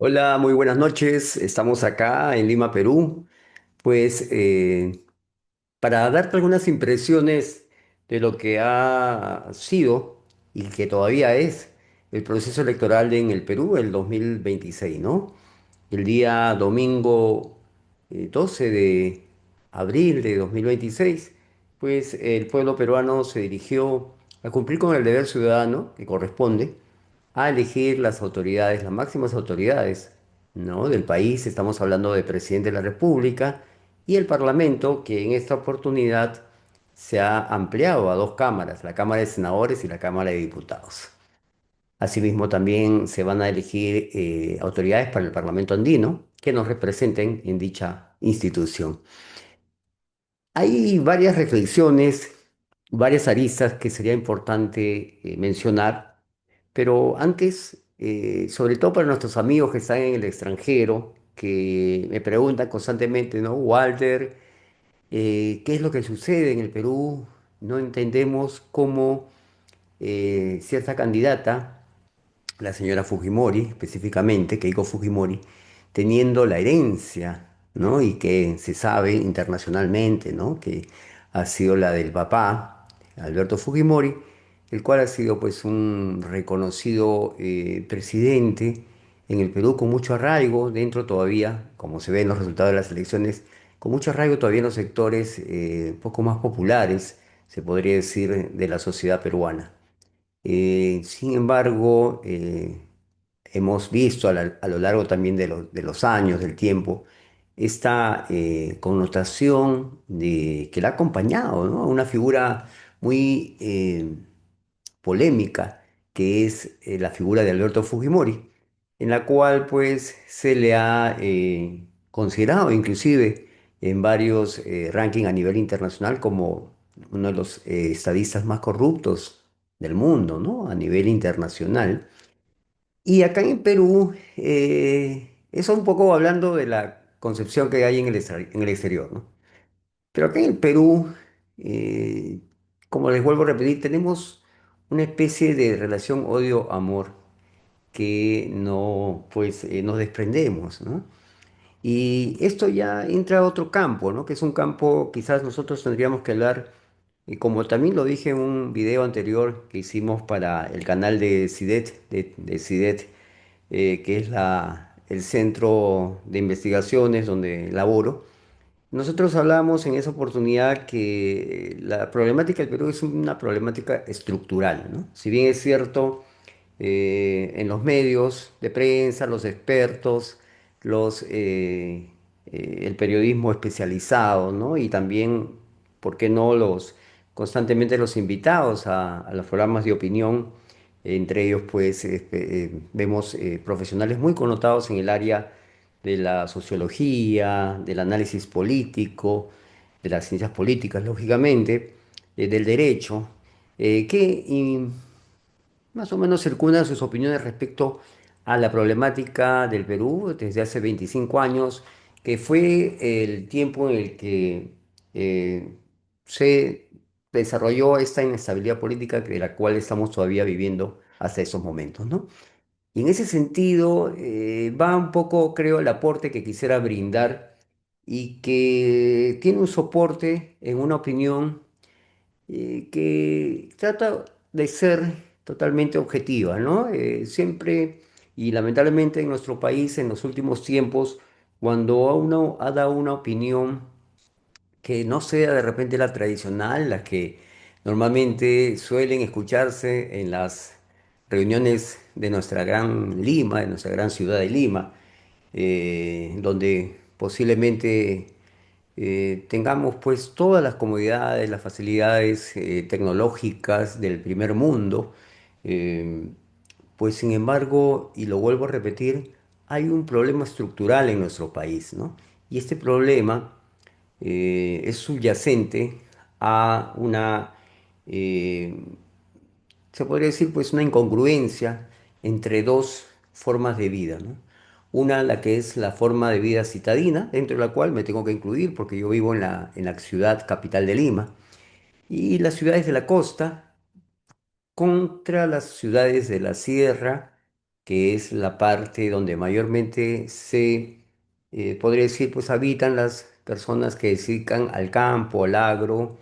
Hola, muy buenas noches. Estamos acá en Lima, Perú. Pues para darte algunas impresiones de lo que ha sido y que todavía es el proceso electoral en el Perú el 2026, ¿no? El día domingo 12 de abril de 2026, pues el pueblo peruano se dirigió a cumplir con el deber ciudadano que corresponde a elegir las autoridades, las máximas autoridades, ¿no? Del país. Estamos hablando del presidente de la República y el Parlamento, que en esta oportunidad se ha ampliado a dos cámaras, la Cámara de Senadores y la Cámara de Diputados. Asimismo, también se van a elegir autoridades para el Parlamento andino que nos representen en dicha institución. Hay varias reflexiones, varias aristas que sería importante mencionar, pero antes, sobre todo para nuestros amigos que están en el extranjero, que me preguntan constantemente, ¿no? Walter, ¿qué es lo que sucede en el Perú? No entendemos cómo cierta candidata, la señora Fujimori específicamente, Keiko Fujimori, teniendo la herencia, ¿no? Y que se sabe internacionalmente, ¿no? Que ha sido la del papá, Alberto Fujimori, el cual ha sido pues un reconocido presidente en el Perú con mucho arraigo, dentro todavía, como se ve en los resultados de las elecciones, con mucho arraigo todavía en los sectores un poco más populares, se podría decir, de la sociedad peruana. Sin embargo, hemos visto a lo largo también de los años, del tiempo, esta connotación que la ha acompañado, ¿no? Una figura muy polémica, que es la figura de Alberto Fujimori, en la cual pues se le ha considerado inclusive en varios rankings a nivel internacional como uno de los estadistas más corruptos del mundo, ¿no? A nivel internacional. Y acá en Perú, eso un poco hablando de la concepción que hay en en el exterior, ¿no? Pero acá en el Perú, eh, como les vuelvo a repetir, tenemos una especie de relación odio-amor que no, pues, nos desprendemos, ¿no? Y esto ya entra a otro campo, ¿no? Que es un campo, quizás nosotros tendríamos que hablar, y como también lo dije en un video anterior que hicimos para el canal de CIDET, de CIDET, que es el centro de investigaciones donde laboro. Nosotros hablamos en esa oportunidad que la problemática del Perú es una problemática estructural, ¿no? Si bien es cierto, en los medios de prensa, los expertos, el periodismo especializado, ¿no? Y también, ¿por qué no?, constantemente los invitados a los programas de opinión, entre ellos, pues, vemos profesionales muy connotados en el área de la sociología, del análisis político, de las ciencias políticas, lógicamente, del derecho, que más o menos circundan sus opiniones respecto a la problemática del Perú desde hace 25 años, que fue el tiempo en el que eh, se desarrolló esta inestabilidad política de la cual estamos todavía viviendo hasta esos momentos, ¿no? Y en ese sentido, va un poco, creo, el aporte que quisiera brindar y que tiene un soporte en una opinión que trata de ser totalmente objetiva, ¿no? Siempre y lamentablemente en nuestro país en los últimos tiempos, cuando uno ha dado una opinión que no sea de repente la tradicional, la que normalmente suelen escucharse en las reuniones de nuestra gran Lima, de nuestra gran ciudad de Lima, donde posiblemente tengamos pues todas las comodidades, las facilidades tecnológicas del primer mundo, eh, pues sin embargo, y lo vuelvo a repetir, hay un problema estructural en nuestro país, ¿no? Y este problema es subyacente a eh, se podría decir, pues una incongruencia entre dos formas de vida, ¿no? Una, la que es la forma de vida citadina, dentro de la cual me tengo que incluir porque yo vivo en en la ciudad capital de Lima, y las ciudades de la costa contra las ciudades de la sierra que es la parte donde mayormente se, podría decir, pues habitan las personas que se dedican al campo, al agro,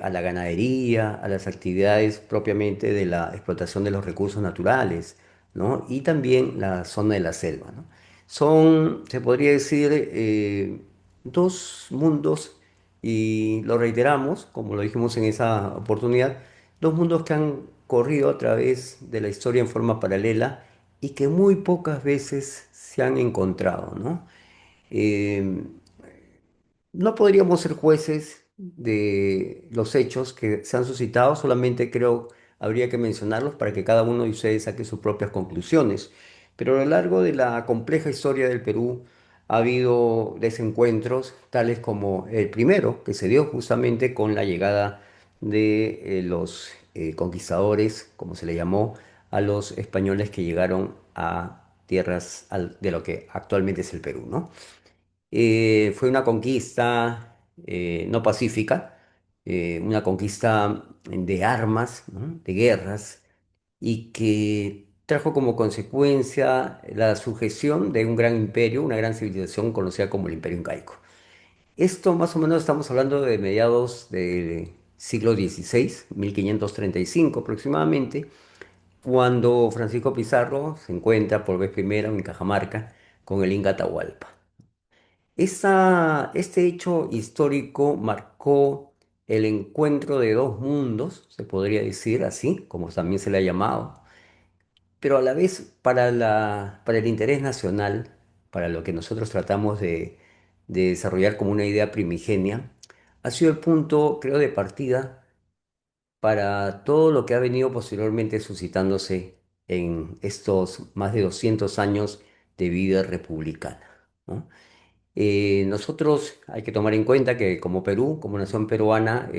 a la ganadería, a las actividades propiamente de la explotación de los recursos naturales, ¿no? Y también la zona de la selva, ¿no? Son, se podría decir, dos mundos, y lo reiteramos, como lo dijimos en esa oportunidad, dos mundos que han corrido a través de la historia en forma paralela y que muy pocas veces se han encontrado, ¿no? Eh, no podríamos ser jueces de los hechos que se han suscitado, solamente creo habría que mencionarlos para que cada uno de ustedes saque sus propias conclusiones. Pero a lo largo de la compleja historia del Perú ha habido desencuentros, tales como el primero, que se dio justamente con la llegada de los conquistadores, como se le llamó, a los españoles que llegaron a tierras de lo que actualmente es el Perú, ¿no? Fue una conquista no pacífica, una conquista de armas, ¿no? De guerras, y que trajo como consecuencia la sujeción de un gran imperio, una gran civilización conocida como el Imperio Incaico. Esto más o menos estamos hablando de mediados del siglo XVI, 1535 aproximadamente, cuando Francisco Pizarro se encuentra por vez primera en Cajamarca con el Inca Atahualpa. Este hecho histórico marcó el encuentro de dos mundos, se podría decir así, como también se le ha llamado, pero a la vez para el interés nacional, para lo que nosotros tratamos de desarrollar como una idea primigenia, ha sido el punto, creo, de partida para todo lo que ha venido posteriormente suscitándose en estos más de 200 años de vida republicana, ¿no? Nosotros hay que tomar en cuenta que como Perú, como nación peruana,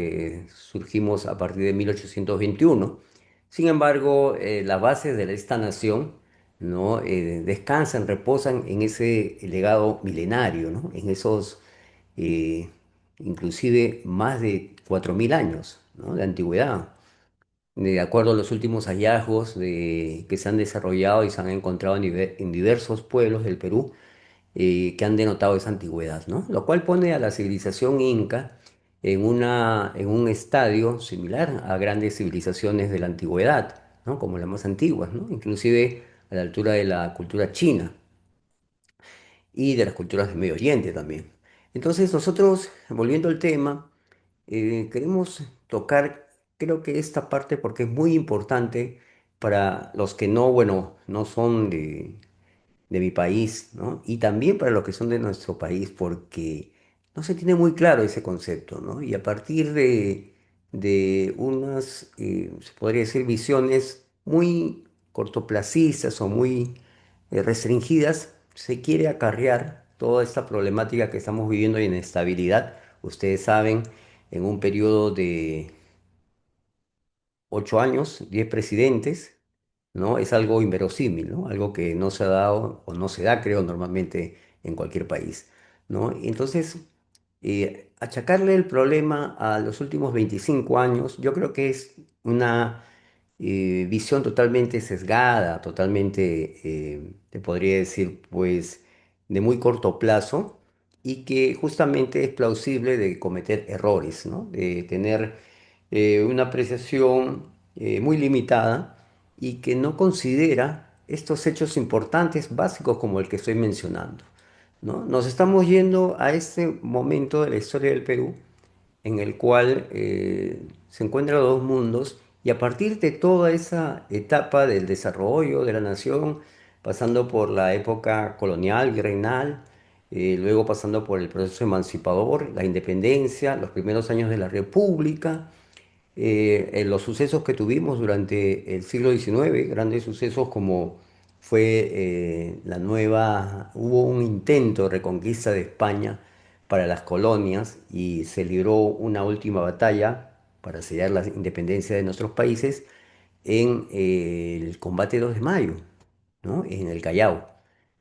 surgimos a partir de 1821. Sin embargo, las bases de esta nación, ¿no? Descansan, reposan en ese legado milenario, ¿no? En esos, eh, inclusive, más de 4000 años, ¿no? De antigüedad. De acuerdo a los últimos hallazgos que se han desarrollado y se han encontrado en diversos pueblos del Perú, que han denotado esa antigüedad, ¿no? Lo cual pone a la civilización inca en un estadio similar a grandes civilizaciones de la antigüedad, ¿no? Como las más antiguas, ¿no? Inclusive a la altura de la cultura china y de las culturas del Medio Oriente también. Entonces nosotros, volviendo al tema, queremos tocar, creo que esta parte porque es muy importante para los que no, bueno, no son de mi país, ¿no? Y también para los que son de nuestro país, porque no se tiene muy claro ese concepto, ¿no? Y a partir de unas, se podría decir, visiones muy cortoplacistas o muy restringidas, se quiere acarrear toda esta problemática que estamos viviendo de inestabilidad. Ustedes saben, en un periodo de 8 años, 10 presidentes, ¿no? Es algo inverosímil, ¿no? Algo que no se ha dado o no se da, creo, normalmente en cualquier país, ¿no? Y entonces, achacarle el problema a los últimos 25 años, yo creo que es una visión totalmente sesgada, totalmente, te podría decir, pues, de muy corto plazo y que justamente es plausible de cometer errores, ¿no? De tener una apreciación muy limitada y que no considera estos hechos importantes, básicos como el que estoy mencionando, ¿no? Nos estamos yendo a este momento de la historia del Perú en el cual se encuentran los dos mundos y a partir de toda esa etapa del desarrollo de la nación, pasando por la época colonial, virreinal, luego pasando por el proceso emancipador, la independencia, los primeros años de la República, en los sucesos que tuvimos durante el siglo XIX, grandes sucesos como fue hubo un intento de reconquista de España para las colonias y se libró una última batalla para sellar la independencia de nuestros países en el combate 2 de mayo, ¿no? En el Callao,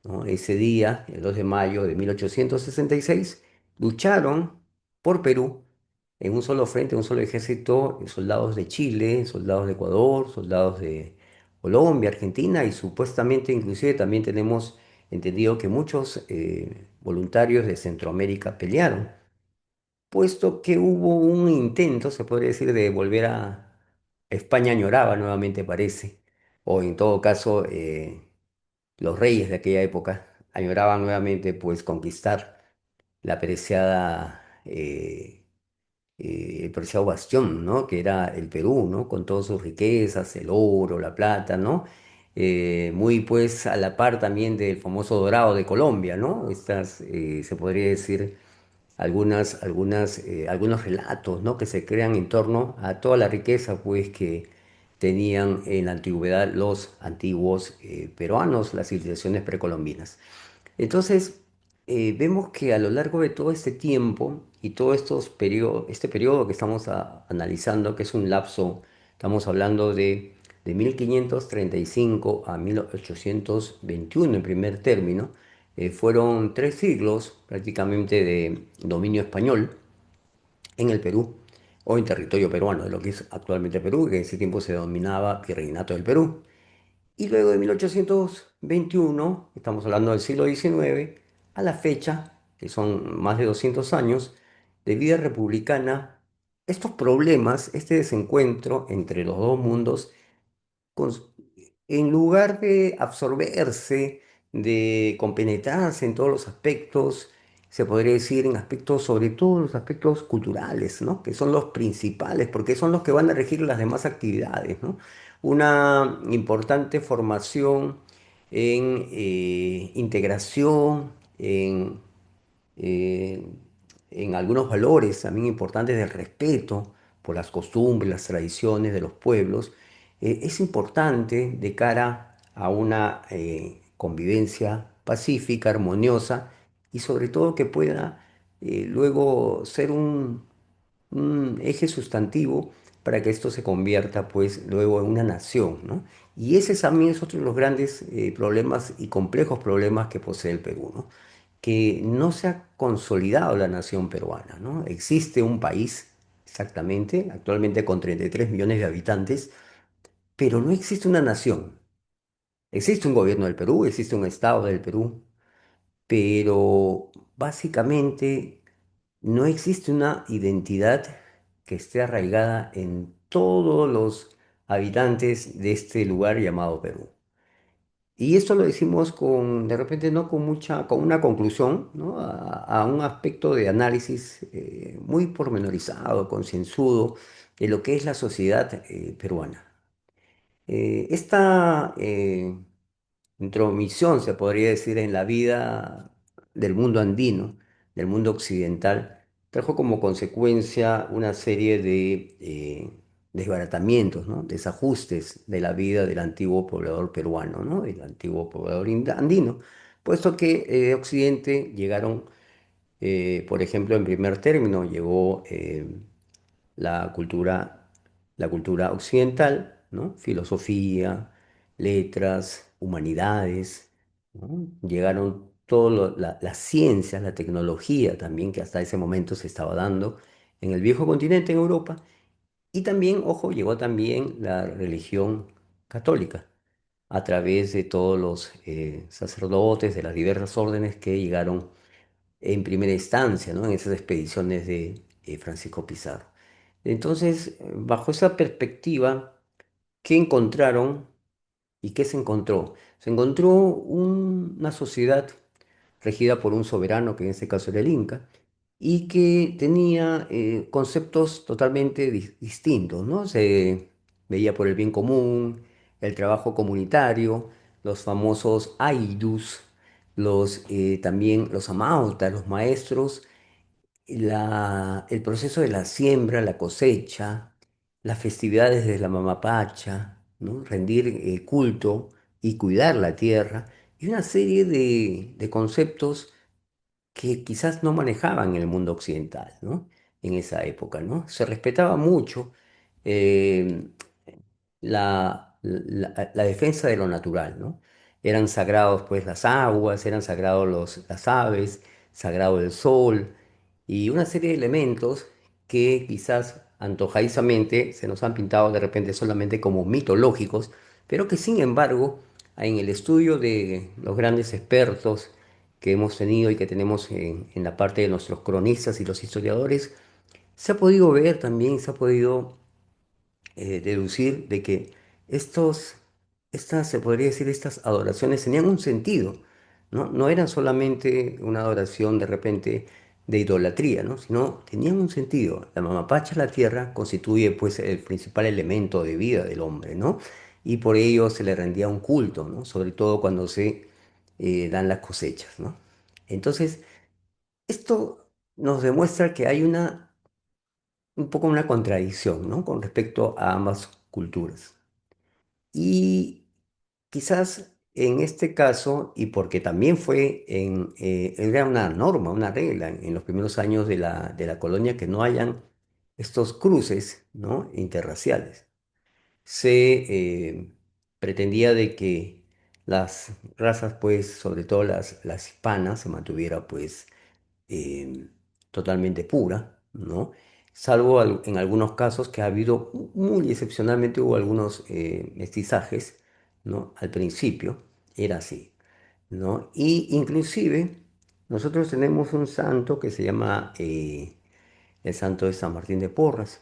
¿no? Ese día, el 2 de mayo de 1866, lucharon por Perú en un solo frente, un solo ejército, soldados de Chile, soldados de Ecuador, soldados de Colombia, Argentina y supuestamente inclusive también tenemos entendido que muchos voluntarios de Centroamérica pelearon, puesto que hubo un intento, se podría decir, de volver a España añoraba nuevamente, parece, o en todo caso los reyes de aquella época añoraban nuevamente pues conquistar la preciada, el preciado bastión, ¿no? Que era el Perú, ¿no? Con todas sus riquezas, el oro, la plata, ¿no? Muy pues a la par también del famoso dorado de Colombia, ¿no? Estas, se podría decir, algunos relatos, ¿no? Que se crean en torno a toda la riqueza pues que tenían en la antigüedad los antiguos peruanos, las civilizaciones precolombinas. Entonces, vemos que a lo largo de todo este tiempo y todo este periodo que estamos analizando, que es un lapso, estamos hablando de 1535 a 1821 en primer término, fueron 3 siglos prácticamente de dominio español en el Perú o en territorio peruano, de lo que es actualmente Perú, que en ese tiempo se denominaba Virreinato del Perú. Y luego de 1821, estamos hablando del siglo XIX, a la fecha, que son más de 200 años de vida republicana, estos problemas, este desencuentro entre los dos mundos, cons- en lugar de absorberse, de compenetrarse en todos los aspectos, se podría decir en aspectos, sobre todo los aspectos culturales, ¿no? Que son los principales, porque son los que van a regir las demás actividades, ¿no? Una importante formación en integración, eh, en algunos valores también importantes del respeto por las costumbres, las tradiciones de los pueblos, es importante de cara a una convivencia pacífica, armoniosa y sobre todo que pueda luego ser un eje sustantivo para que esto se convierta pues luego en una nación, ¿no? Y ese también es otro de los grandes problemas y complejos problemas que posee el Perú, ¿no? Que no se ha consolidado la nación peruana, ¿no? Existe un país, exactamente, actualmente con 33 millones de habitantes, pero no existe una nación. Existe un gobierno del Perú, existe un Estado del Perú, pero básicamente no existe una identidad que esté arraigada en todos los habitantes de este lugar llamado Perú. Y esto lo decimos con, de repente, no con mucha, con una conclusión, ¿no? A un aspecto de análisis muy pormenorizado, concienzudo, de lo que es la sociedad peruana. Esta intromisión, se podría decir, en la vida del mundo andino, del mundo occidental, trajo como consecuencia una serie de desbaratamientos, ¿no? Desajustes de la vida del antiguo poblador peruano, ¿no? Del antiguo poblador andino, puesto que de Occidente llegaron, por ejemplo, en primer término, llegó la cultura, la cultura occidental, ¿no? Filosofía, letras, humanidades, ¿no? Llegaron todas las ciencias, la tecnología también, que hasta ese momento se estaba dando en el viejo continente, en Europa. Y también, ojo, llegó también la religión católica a través de todos los sacerdotes de las diversas órdenes que llegaron en primera instancia, ¿no? En esas expediciones de Francisco Pizarro. Entonces, bajo esa perspectiva, ¿qué encontraron y qué se encontró? Se encontró una sociedad regida por un soberano, que en este caso era el Inca, y que tenía conceptos totalmente distintos, ¿no? Se veía por el bien común, el trabajo comunitario, los famosos aidus, también los amautas, los maestros, el proceso de la siembra, la cosecha, las festividades de la mamapacha, ¿no? Rendir culto y cuidar la tierra, y una serie de conceptos que quizás no manejaban en el mundo occidental, ¿no? En esa época, ¿no? Se respetaba mucho eh, la defensa de lo natural, ¿no? Eran sagrados pues las aguas, eran sagrados las aves, sagrado el sol y una serie de elementos que quizás antojadizamente se nos han pintado de repente solamente como mitológicos, pero que sin embargo, en el estudio de los grandes expertos que hemos tenido y que tenemos en la parte de nuestros cronistas y los historiadores, se ha podido ver también, se ha podido deducir de que estos, estas, se podría decir, estas adoraciones tenían un sentido, ¿no? No eran solamente una adoración de repente de idolatría, ¿no? Sino tenían un sentido. La mamapacha, la tierra, constituye pues el principal elemento de vida del hombre, ¿no? Y por ello se le rendía un culto, ¿no? Sobre todo cuando se dan las cosechas, ¿no? Entonces, esto nos demuestra que hay un poco una contradicción, ¿no? Con respecto a ambas culturas. Y quizás en este caso, y porque también era una norma, una regla en los primeros años de la colonia que no hayan estos cruces, ¿no? Interraciales. Se pretendía de que las razas, pues, sobre todo las hispanas, se mantuviera, pues, eh, totalmente pura, ¿no? Salvo en algunos casos que ha habido, muy excepcionalmente hubo algunos mestizajes, ¿no? Al principio era así, ¿no? Y inclusive nosotros tenemos un santo que se llama el santo de San Martín de Porras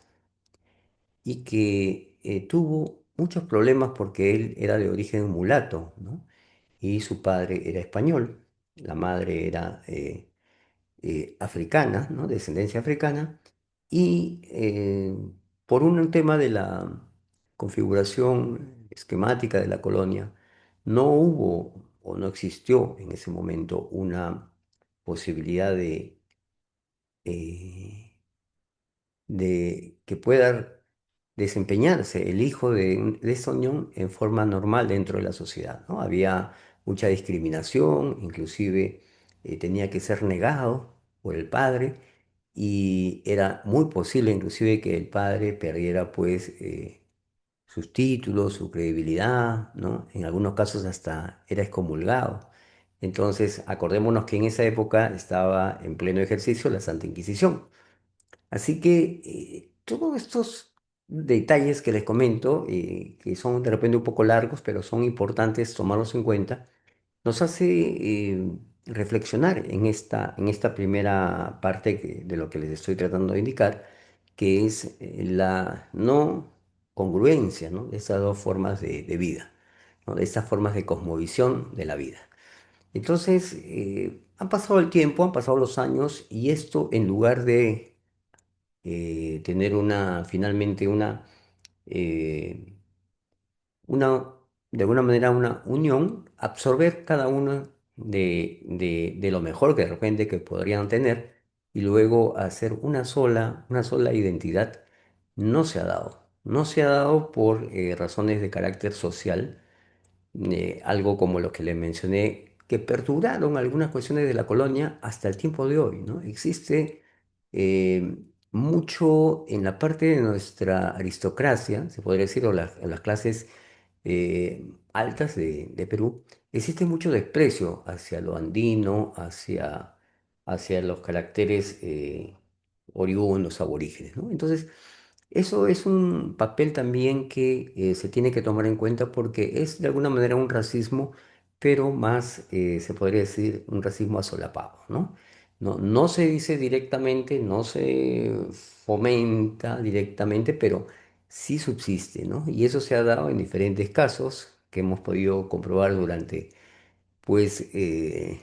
y que tuvo muchos problemas porque él era de origen mulato, ¿no? Y su padre era español, la madre era africana, ¿no? De descendencia africana, y por un tema de la configuración esquemática de la colonia, no hubo o no existió en ese momento una posibilidad eh, de que pueda desempeñarse el hijo de esa unión en forma normal dentro de la sociedad, ¿no? Había mucha discriminación, inclusive tenía que ser negado por el padre y era muy posible inclusive que el padre perdiera pues sus títulos, su credibilidad, ¿no? En algunos casos hasta era excomulgado. Entonces, acordémonos que en esa época estaba en pleno ejercicio la Santa Inquisición. Así que todos estos detalles que les comento, que son de repente un poco largos, pero son importantes tomarlos en cuenta, nos hace reflexionar en esta primera parte de lo que les estoy tratando de indicar, que es la no congruencia, ¿no? De estas dos formas de vida, ¿no? De estas formas de cosmovisión de la vida. Entonces, han pasado el tiempo, han pasado los años, y esto en lugar de tener finalmente eh, una, de alguna manera una unión, absorber cada uno de lo mejor que de repente que podrían tener y luego hacer una sola identidad, no se ha dado. No se ha dado por razones de carácter social, algo como lo que le mencioné, que perduraron algunas cuestiones de la colonia hasta el tiempo de hoy, ¿no? Existe eh, mucho en la parte de nuestra aristocracia, se podría decir, o las clases altas de Perú, existe mucho desprecio hacia lo andino, hacia los caracteres oriundos, aborígenes, ¿no? Entonces, eso es un papel también que se tiene que tomar en cuenta porque es de alguna manera un racismo, pero más se podría decir un racismo asolapado, ¿no? No, no se dice directamente, no se fomenta directamente, pero sí subsiste, ¿no? Y eso se ha dado en diferentes casos que hemos podido comprobar durante, pues, en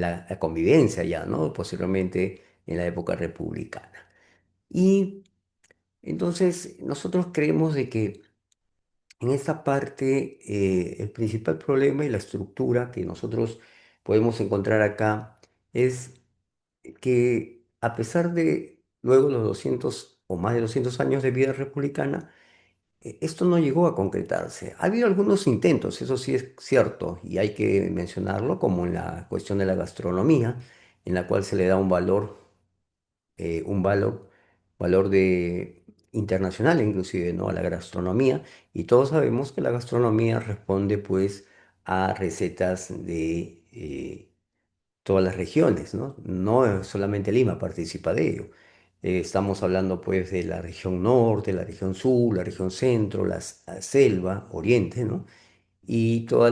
la convivencia ya, ¿no? Posteriormente en la época republicana. Y entonces, nosotros creemos de que en esta parte el principal problema y la estructura que nosotros podemos encontrar acá es que a pesar de luego los 200 o más de 200 años de vida republicana, esto no llegó a concretarse. Ha habido algunos intentos, eso sí es cierto, y hay que mencionarlo, como en la cuestión de la gastronomía, en la cual se le da un valor internacional inclusive, ¿no? A la gastronomía. Y todos sabemos que la gastronomía responde pues a recetas de todas las regiones, ¿no? No solamente Lima participa de ello. Estamos hablando pues de la región norte, la región sur, la región centro, la selva, oriente, ¿no? Y todas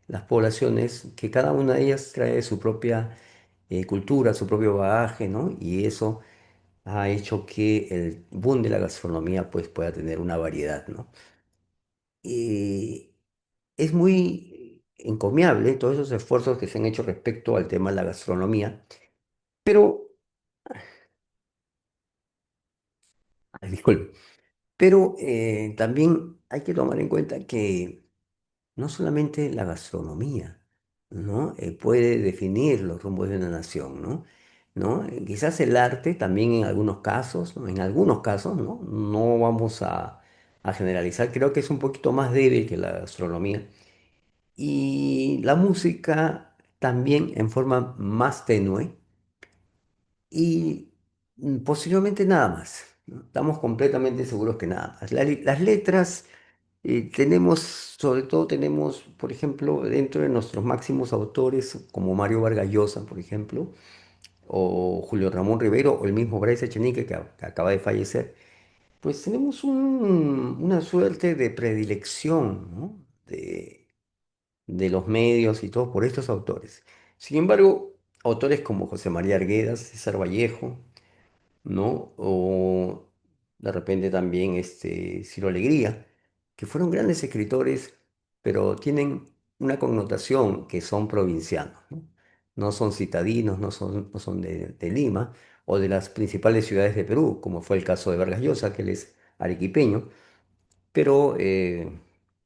las poblaciones, que cada una de ellas trae su propia cultura, su propio bagaje, ¿no? Y eso ha hecho que el boom de la gastronomía pues pueda tener una variedad, ¿no? Es muy encomiable todos esos esfuerzos que se han hecho respecto al tema de la gastronomía, pero, ay, disculpe, pero también hay que tomar en cuenta que no solamente la gastronomía, ¿no? Puede definir los rumbos de una nación, ¿no? ¿No? Quizás el arte también en algunos casos, ¿no? En algunos casos, ¿no? No vamos a generalizar, creo que es un poquito más débil que la gastronomía. Y la música también en forma más tenue y posiblemente nada más, ¿no? Estamos completamente seguros que nada más. Las letras tenemos, sobre todo tenemos, por ejemplo, dentro de nuestros máximos autores, como Mario Vargas Llosa, por ejemplo, o Julio Ramón Rivero, o el mismo Bryce Echenique, que acaba de fallecer, pues tenemos una suerte de predilección, ¿no? de los medios y todo por estos autores. Sin embargo, autores como José María Arguedas, César Vallejo, ¿no? O de repente también Ciro Alegría, que fueron grandes escritores, pero tienen una connotación que son provincianos, ¿no? No son citadinos, no son de Lima o de las principales ciudades de Perú, como fue el caso de Vargas Llosa, que él es arequipeño, pero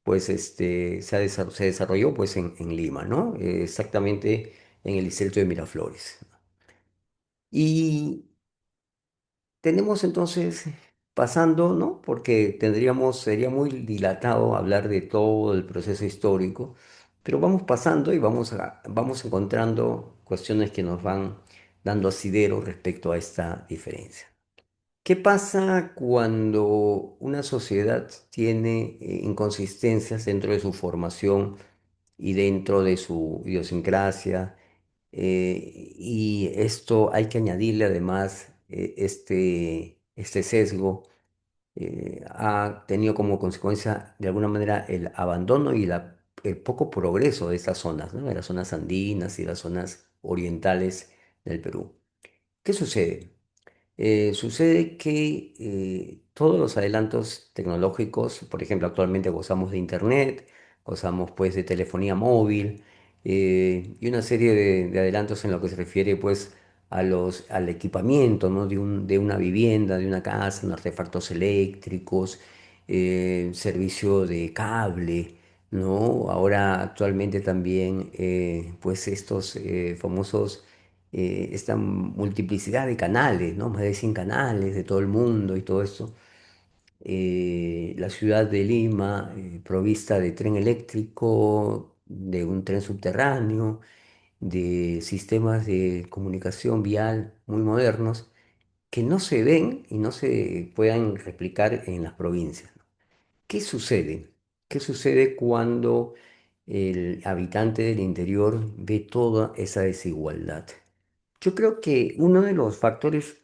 pues se desarrolló pues en Lima, ¿no? Exactamente en el distrito de Miraflores. Y tenemos entonces pasando, ¿no? Porque sería muy dilatado hablar de todo el proceso histórico, pero vamos pasando y vamos encontrando cuestiones que nos van dando asidero respecto a esta diferencia. ¿Qué pasa cuando una sociedad tiene inconsistencias dentro de su formación y dentro de su idiosincrasia? Y esto hay que añadirle además este sesgo. Ha tenido como consecuencia de alguna manera el abandono y el poco progreso de estas zonas, ¿no? De las zonas andinas y las zonas orientales del Perú. ¿Qué sucede? Sucede que todos los adelantos tecnológicos, por ejemplo, actualmente gozamos de internet, gozamos pues de telefonía móvil y una serie de adelantos en lo que se refiere pues al equipamiento, ¿no? de una vivienda, de una casa, ¿no? Artefactos eléctricos, servicio de cable, ¿no? Ahora actualmente también pues estos famosos esta multiplicidad de canales, ¿no? Más de 100 canales de todo el mundo y todo esto. La ciudad de Lima, provista de tren eléctrico, de un tren subterráneo, de sistemas de comunicación vial muy modernos, que no se ven y no se puedan replicar en las provincias. ¿Qué sucede? ¿Qué sucede cuando el habitante del interior ve toda esa desigualdad? Yo creo que uno de los factores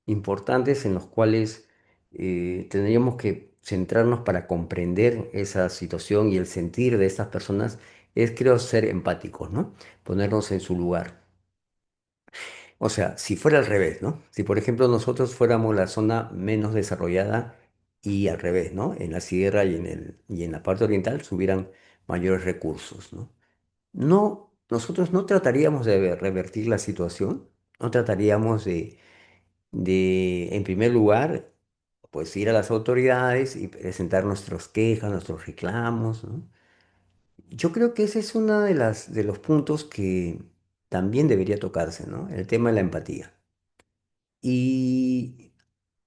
importantes en los cuales tendríamos que centrarnos para comprender esa situación y el sentir de estas personas es, creo, ser empáticos, ¿no? Ponernos en su lugar. O sea, si fuera al revés, ¿no? Si, por ejemplo, nosotros fuéramos la zona menos desarrollada y al revés, ¿no? En la sierra y en la parte oriental hubieran mayores recursos, ¿no? No, nosotros no trataríamos de revertir la situación, no trataríamos en primer lugar, pues ir a las autoridades y presentar nuestras quejas, nuestros reclamos, ¿no? Yo creo que ese es uno de los puntos que también debería tocarse, ¿no? El tema de la empatía. Y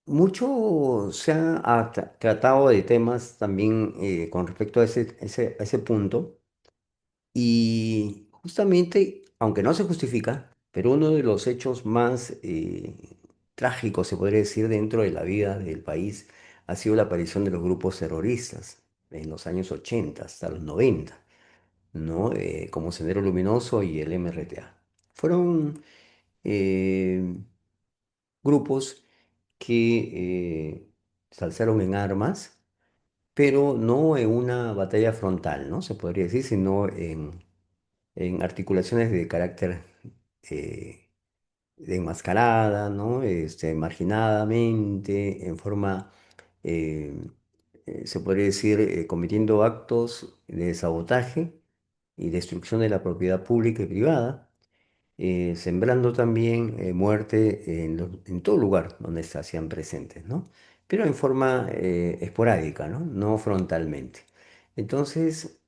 mucho se ha tratado de temas también con respecto a ese punto. Y justamente, aunque no se justifica, pero uno de los hechos más trágicos, se podría decir, dentro de la vida del país ha sido la aparición de los grupos terroristas en los años 80 hasta los 90, ¿no? Como Sendero Luminoso y el MRTA. Fueron eh, grupos que se alzaron en armas, pero no en una batalla frontal, ¿no? Se podría decir, sino en articulaciones de carácter eh, de enmascarada, ¿no? Marginadamente, en forma, eh, se podría decir, cometiendo actos de sabotaje y destrucción de la propiedad pública y privada, sembrando también muerte en todo lugar donde se hacían presentes, ¿no? Pero en forma esporádica, ¿no? No frontalmente. Entonces,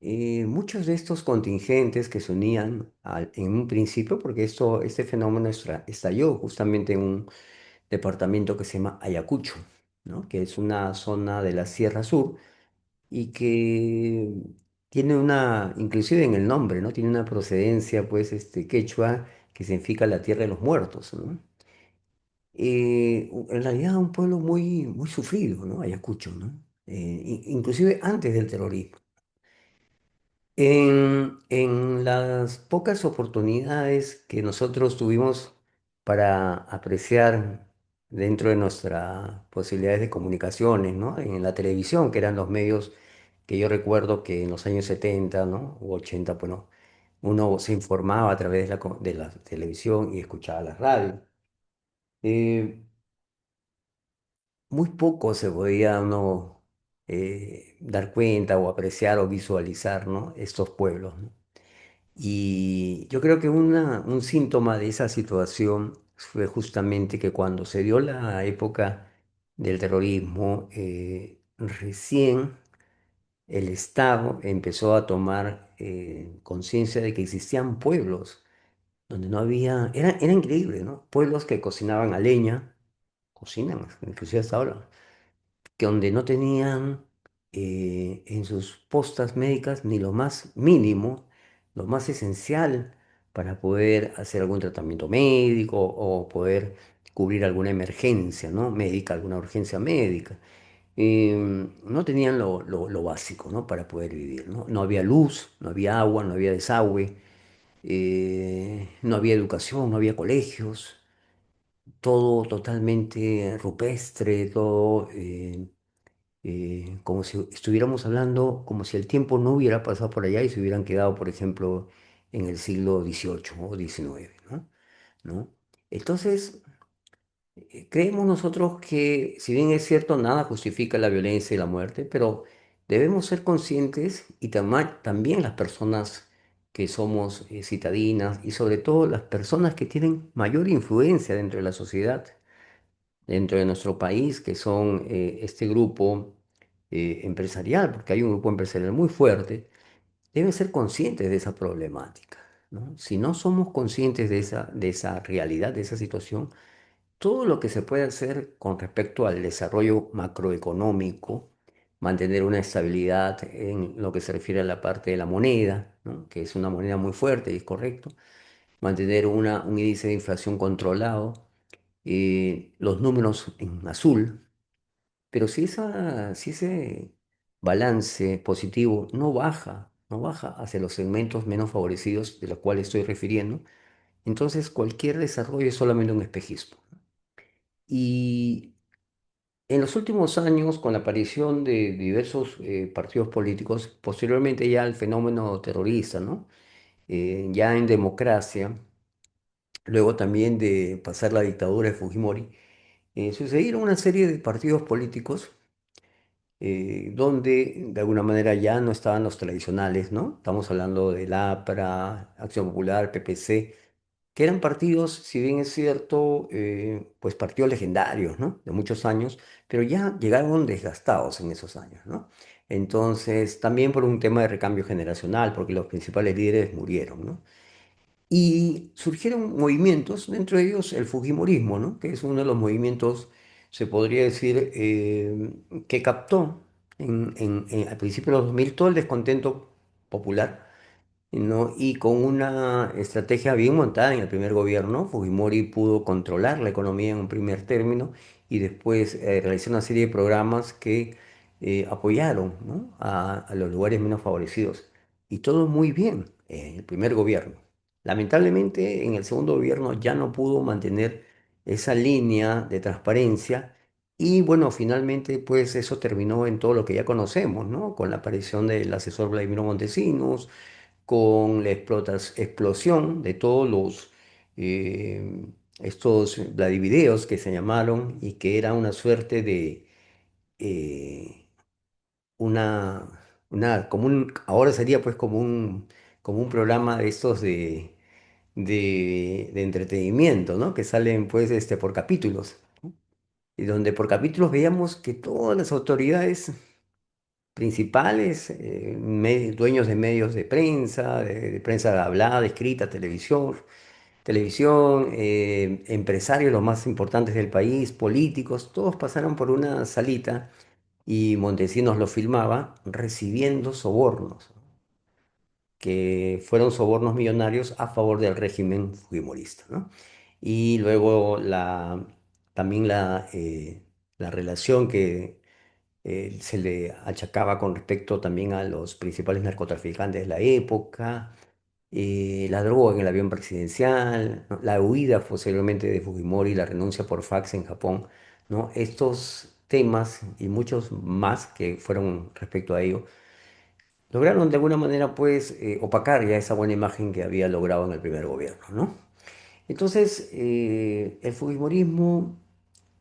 muchos de estos contingentes que se unían en un principio, porque este fenómeno estalló justamente en un departamento que se llama Ayacucho, ¿no? Que es una zona de la Sierra Sur y que tiene inclusive en el nombre, ¿no? Tiene una procedencia, pues, quechua, que significa la tierra de los muertos, ¿no? En realidad un pueblo muy, muy sufrido, ¿no? Ayacucho, ¿no? Inclusive antes del terrorismo. En las pocas oportunidades que nosotros tuvimos para apreciar dentro de nuestras posibilidades de comunicaciones, ¿no? En la televisión, que eran los medios que yo recuerdo que en los años 70, ¿no? U 80, bueno, uno se informaba a través de la televisión y escuchaba la radio. Eh, Muy poco se podía uno dar cuenta o apreciar o visualizar, ¿no? Estos pueblos, ¿no? Y yo creo que un síntoma de esa situación fue justamente que cuando se dio la época del terrorismo, recién el Estado empezó a tomar conciencia de que existían pueblos donde no había, era increíble, ¿no? Pueblos que cocinaban a leña, cocinan, inclusive hasta ahora, que donde no tenían en sus postas médicas ni lo más mínimo, lo más esencial para poder hacer algún tratamiento médico o poder cubrir alguna emergencia, ¿no? Médica, alguna urgencia médica. No tenían lo básico, ¿no? Para poder vivir, ¿no? No había luz, no había agua, no había desagüe, no había educación, no había colegios, todo totalmente rupestre, todo como si estuviéramos hablando, como si el tiempo no hubiera pasado por allá y se hubieran quedado, por ejemplo, en el siglo XVIII o XIX, ¿no? ¿No? Entonces, creemos nosotros que, si bien es cierto, nada justifica la violencia y la muerte, pero debemos ser conscientes y también las personas que somos citadinas y sobre todo las personas que tienen mayor influencia dentro de la sociedad, dentro de nuestro país, que son este grupo empresarial, porque hay un grupo empresarial muy fuerte, deben ser conscientes de esa problemática, ¿no? Si no somos conscientes de esa realidad, de esa situación, todo lo que se puede hacer con respecto al desarrollo macroeconómico, mantener una estabilidad en lo que se refiere a la parte de la moneda, ¿no? Que es una moneda muy fuerte y es correcto, mantener un índice de inflación controlado, los números en azul, pero si ese balance positivo no baja hacia los segmentos menos favorecidos de los cuales estoy refiriendo, entonces cualquier desarrollo es solamente un espejismo. Y en los últimos años, con la aparición de diversos partidos políticos, posteriormente ya el fenómeno terrorista, ¿no? Ya en democracia, luego también de pasar la dictadura de Fujimori, sucedieron una serie de partidos políticos donde de alguna manera ya no estaban los tradicionales, ¿no? Estamos hablando del APRA, Acción Popular, PPC, que eran partidos, si bien es cierto, pues partidos legendarios, ¿no? De muchos años, pero ya llegaron desgastados en esos años, ¿no? Entonces, también por un tema de recambio generacional, porque los principales líderes murieron, ¿no? Y surgieron movimientos, dentro de ellos el Fujimorismo, ¿no? Que es uno de los movimientos, se podría decir, que captó al principio de los 2000 todo el descontento popular, ¿no? Y con una estrategia bien montada en el primer gobierno, Fujimori pudo controlar la economía en un primer término y después realizó una serie de programas que apoyaron, ¿no? A los lugares menos favorecidos. Y todo muy bien en el primer gobierno. Lamentablemente, en el segundo gobierno ya no pudo mantener esa línea de transparencia. Y bueno, finalmente pues eso terminó en todo lo que ya conocemos, ¿no? Con la aparición del asesor Vladimiro Montesinos, con la explosión de todos los estos Vladivideos que se llamaron y que era una suerte de eh, una, como un, ahora sería pues como un programa de estos de entretenimiento, ¿no? Que salen pues por capítulos, ¿no? Y donde por capítulos veíamos que todas las autoridades principales, dueños de medios de prensa, de prensa hablada, escrita, televisión, empresarios los más importantes del país, políticos, todos pasaron por una salita y Montesinos lo filmaba recibiendo sobornos, que fueron sobornos millonarios a favor del régimen fujimorista, ¿no? Y luego también la relación que se le achacaba con respecto también a los principales narcotraficantes de la época, la droga en el avión presidencial, ¿no? La huida posiblemente de Fujimori, la renuncia por fax en Japón, ¿no? Estos temas y muchos más que fueron respecto a ello, lograron de alguna manera pues opacar ya esa buena imagen que había logrado en el primer gobierno, ¿no? Entonces, el Fujimorismo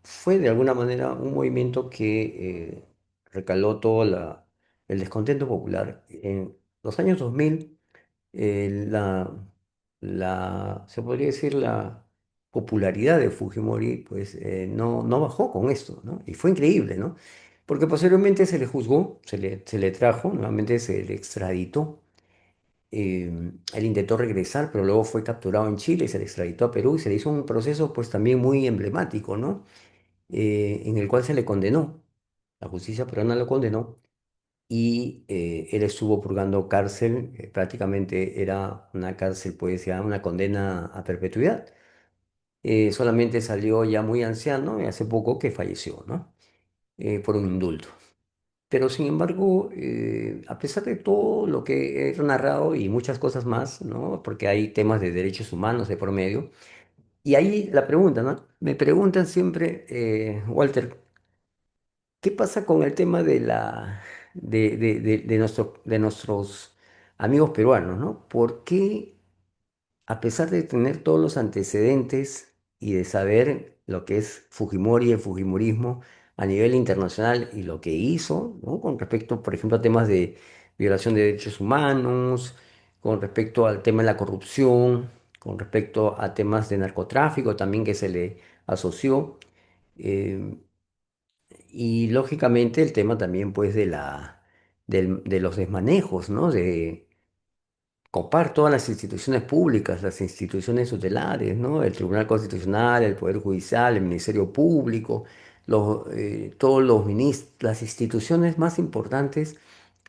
fue de alguna manera un movimiento que recaló todo el descontento popular. En los años 2000, eh, la, se podría decir, la popularidad de Fujimori, pues no bajó con esto, ¿no? Y fue increíble, ¿no? Porque posteriormente se le juzgó, se le trajo, nuevamente se le extraditó. Él intentó regresar, pero luego fue capturado en Chile y se le extraditó a Perú y se le hizo un proceso pues también muy emblemático, ¿no? En el cual se le condenó, la justicia peruana lo condenó y él estuvo purgando cárcel, prácticamente era una cárcel, pues ya una condena a perpetuidad. Solamente salió ya muy anciano y hace poco que falleció, ¿no? Por un indulto. Pero sin embargo, a pesar de todo lo que he narrado y muchas cosas más, ¿no? Porque hay temas de derechos humanos de por medio, y ahí la pregunta, ¿no? Me preguntan siempre, Walter, ¿qué pasa con el tema de nuestros amigos peruanos, ¿no? ¿Por qué, a pesar de tener todos los antecedentes y de saber lo que es Fujimori y el Fujimorismo a nivel internacional y lo que hizo, ¿no? Con respecto, por ejemplo, a temas de violación de derechos humanos, con respecto al tema de la corrupción, con respecto a temas de narcotráfico también que se le asoció? eh, y lógicamente el tema también pues de los desmanejos, ¿no? De copar todas las instituciones públicas, las instituciones tutelares, ¿no? El Tribunal Constitucional, el Poder Judicial, el Ministerio Público, todos los las instituciones más importantes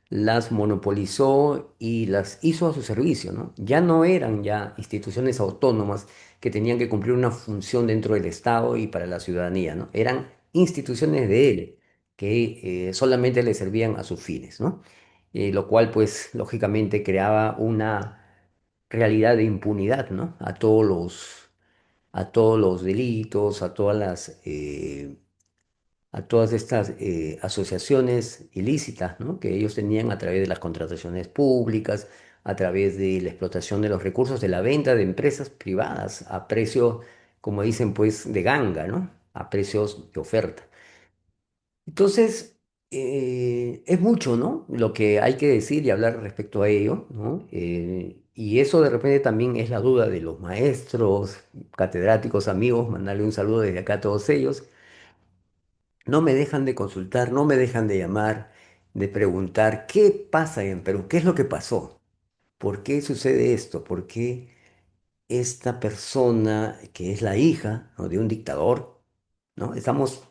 las monopolizó y las hizo a su servicio, ¿no? Ya no eran ya instituciones autónomas que tenían que cumplir una función dentro del Estado y para la ciudadanía, ¿no? Eran instituciones de él que solamente le servían a sus fines, ¿no? Lo cual, pues, lógicamente creaba una realidad de impunidad, ¿no? A todos los delitos, a todas estas asociaciones ilícitas, ¿no? Que ellos tenían a través de las contrataciones públicas, a través de la explotación de los recursos, de la venta de empresas privadas a precios, como dicen, pues, de ganga, ¿no? A precios de oferta. Entonces, es mucho, ¿no? Lo que hay que decir y hablar respecto a ello, ¿no? Y eso de repente también es la duda de los maestros, catedráticos, amigos, mandarle un saludo desde acá a todos ellos. No me dejan de consultar, no me dejan de llamar, de preguntar qué pasa en Perú, qué es lo que pasó, por qué sucede esto, por qué esta persona que es la hija, ¿no? de un dictador, ¿no? Estamos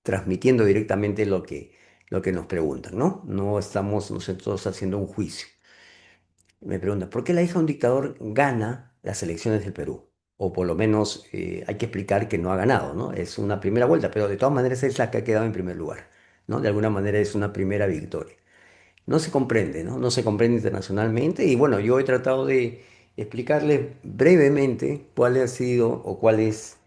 transmitiendo directamente lo que nos preguntan, ¿no? No estamos nosotros haciendo un juicio. Me preguntan, ¿por qué la hija de un dictador gana las elecciones del Perú? O por lo menos hay que explicar que no ha ganado, ¿no? Es una primera vuelta, pero de todas maneras es la que ha quedado en primer lugar, ¿no? De alguna manera es una primera victoria. No se comprende, ¿no? No se comprende internacionalmente y bueno, yo he tratado de explicarles brevemente cuál ha sido o cuál es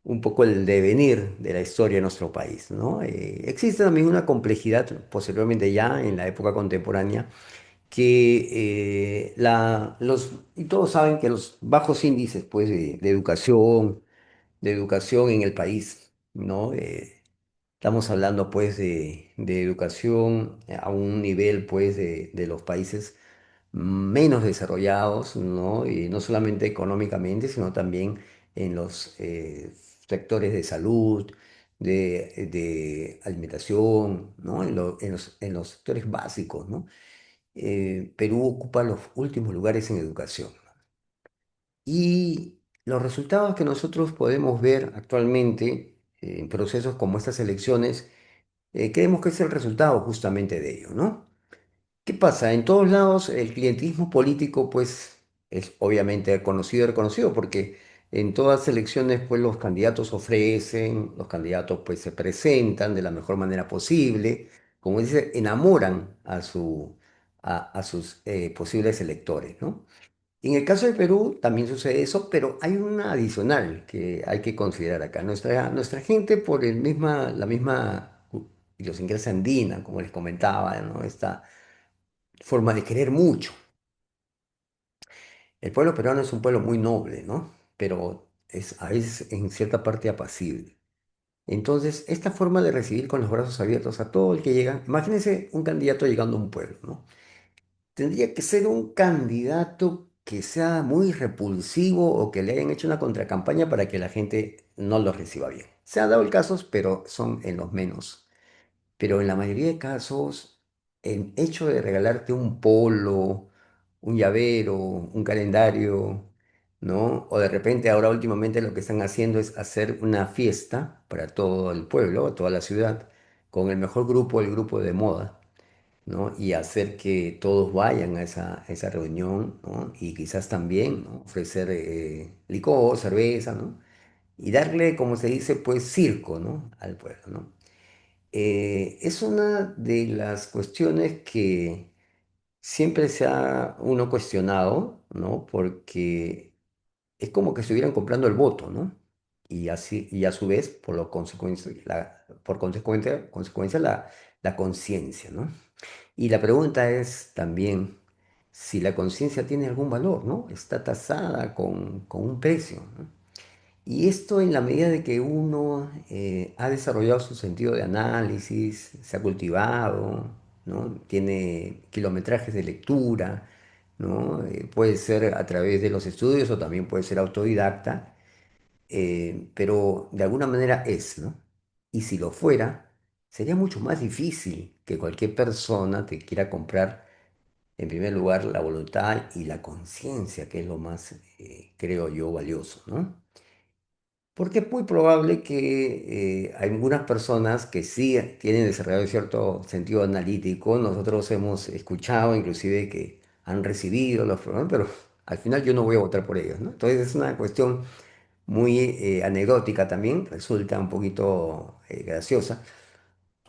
un poco el devenir de la historia de nuestro país, ¿no? Existe también una complejidad posteriormente ya en la época contemporánea que y todos saben que los bajos índices pues, de educación en el país, ¿no? Estamos hablando pues de educación a un nivel pues de los países menos desarrollados, ¿no? Y no solamente económicamente, sino también en los sectores de salud, de alimentación, ¿no? En los sectores básicos, ¿no? Perú ocupa los últimos lugares en educación. Y los resultados que nosotros podemos ver actualmente en procesos como estas elecciones, creemos que es el resultado justamente de ello, ¿no? ¿Qué pasa? En todos lados el clientelismo político pues es obviamente conocido y reconocido porque en todas elecciones pues los candidatos ofrecen, los candidatos pues se presentan de la mejor manera posible, como dice, enamoran a sus posibles electores, ¿no? En el caso de Perú también sucede eso, pero hay una adicional que hay que considerar acá. Nuestra gente, por la misma idiosincrasia andina, como les comentaba, ¿no? Esta forma de querer mucho. El pueblo peruano es un pueblo muy noble, ¿no? Pero es a veces en cierta parte apacible. Entonces, esta forma de recibir con los brazos abiertos a todo el que llega, imagínense un candidato llegando a un pueblo, ¿no? Tendría que ser un candidato que sea muy repulsivo o que le hayan hecho una contracampaña para que la gente no lo reciba bien. Se han dado el casos, pero son en los menos. Pero en la mayoría de casos, el hecho de regalarte un polo, un llavero, un calendario, ¿no? O de repente ahora últimamente lo que están haciendo es hacer una fiesta para todo el pueblo, toda la ciudad, con el mejor grupo, el grupo de moda, ¿no? Y hacer que todos vayan a esa reunión, ¿no? Y quizás también, ¿no? Ofrecer licor, cerveza, ¿no? Y darle, como se dice, pues circo, ¿no? Al pueblo, ¿no? Es una de las cuestiones que siempre se ha uno cuestionado, ¿no? Porque es como que estuvieran comprando el voto, ¿no? Y así, y a su vez, por consecuencia la conciencia, ¿no? Y la pregunta es también si la conciencia tiene algún valor, ¿no? Está tasada con un precio, ¿no? Y esto en la medida de que uno ha desarrollado su sentido de análisis, se ha cultivado, ¿no? Tiene kilometrajes de lectura, ¿no? Puede ser a través de los estudios o también puede ser autodidacta, pero de alguna manera es, ¿no? Y si lo fuera, sería mucho más difícil que cualquier persona te quiera comprar, en primer lugar, la voluntad y la conciencia, que es lo más, creo yo, valioso, ¿no? Porque es muy probable que hay algunas personas que sí tienen desarrollado cierto sentido analítico. Nosotros hemos escuchado inclusive que han recibido los programas, pero al final yo no voy a votar por ellos, ¿no? Entonces es una cuestión muy anecdótica también, resulta un poquito graciosa,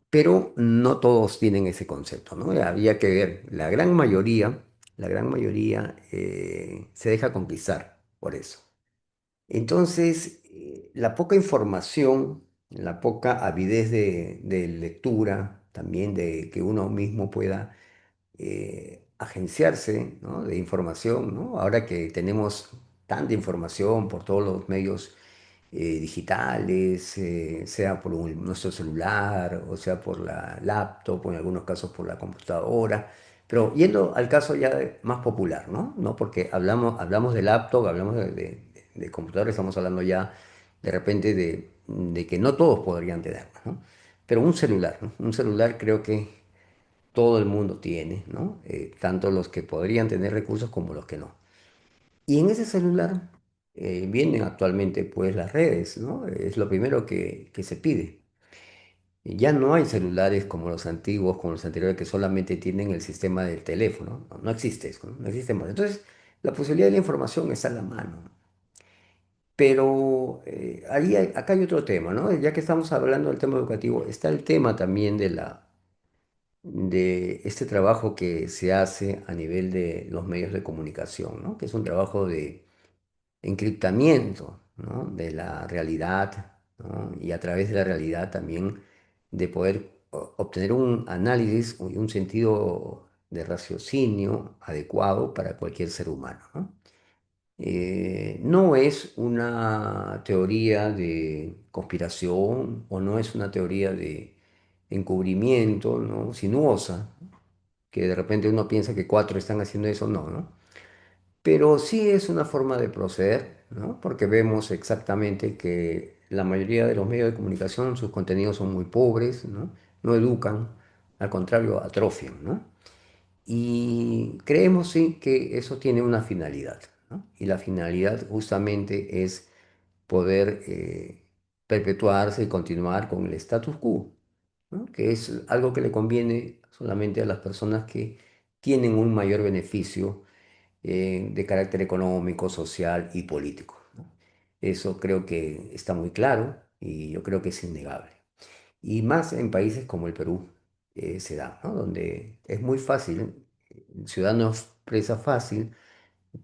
pero no todos tienen ese concepto, ¿no? Había que ver, la gran mayoría se deja conquistar por eso. Entonces, la poca información, la poca avidez de lectura, también de que uno mismo pueda agenciarse, ¿no? De información, ¿no? Ahora que tenemos tanta información por todos los medios digitales, sea por nuestro celular, o sea por la laptop, o en algunos casos por la computadora. Pero yendo al caso ya más popular, ¿no? ¿No? Porque hablamos de laptop, hablamos de computadora, estamos hablando ya de repente de que no todos podrían tenerlo, ¿no? Pero un celular, ¿no? Un celular creo que todo el mundo tiene, ¿no? Tanto los que podrían tener recursos como los que no. Y en ese celular vienen actualmente pues las redes, ¿no? Es lo primero que se pide. Y ya no hay celulares como los antiguos, como los anteriores, que solamente tienen el sistema del teléfono. No, no existe eso, ¿no? No existe más. Entonces, la posibilidad de la información está en la mano. Pero acá hay otro tema, ¿no? Ya que estamos hablando del tema educativo, está el tema también de este trabajo que se hace a nivel de los medios de comunicación, ¿no? Que es un trabajo encriptamiento, ¿no? De la realidad, ¿no? Y a través de la realidad también de poder obtener un análisis y un sentido de raciocinio adecuado para cualquier ser humano, ¿no? No es una teoría de conspiración o no es una teoría de encubrimiento, ¿no? Sinuosa, que de repente uno piensa que cuatro están haciendo eso, no, ¿no? Pero sí es una forma de proceder, ¿no? Porque vemos exactamente que la mayoría de los medios de comunicación, sus contenidos son muy pobres, ¿no? No educan, al contrario, atrofian, ¿no? Y creemos sí que eso tiene una finalidad, ¿no? Y la finalidad justamente es poder perpetuarse y continuar con el status quo, ¿no? Que es algo que le conviene solamente a las personas que tienen un mayor beneficio de carácter económico, social y político, ¿no? Eso creo que está muy claro y yo creo que es innegable. Y más en países como el Perú se da, ¿no? Donde es muy fácil, el ciudadano expresa fácil,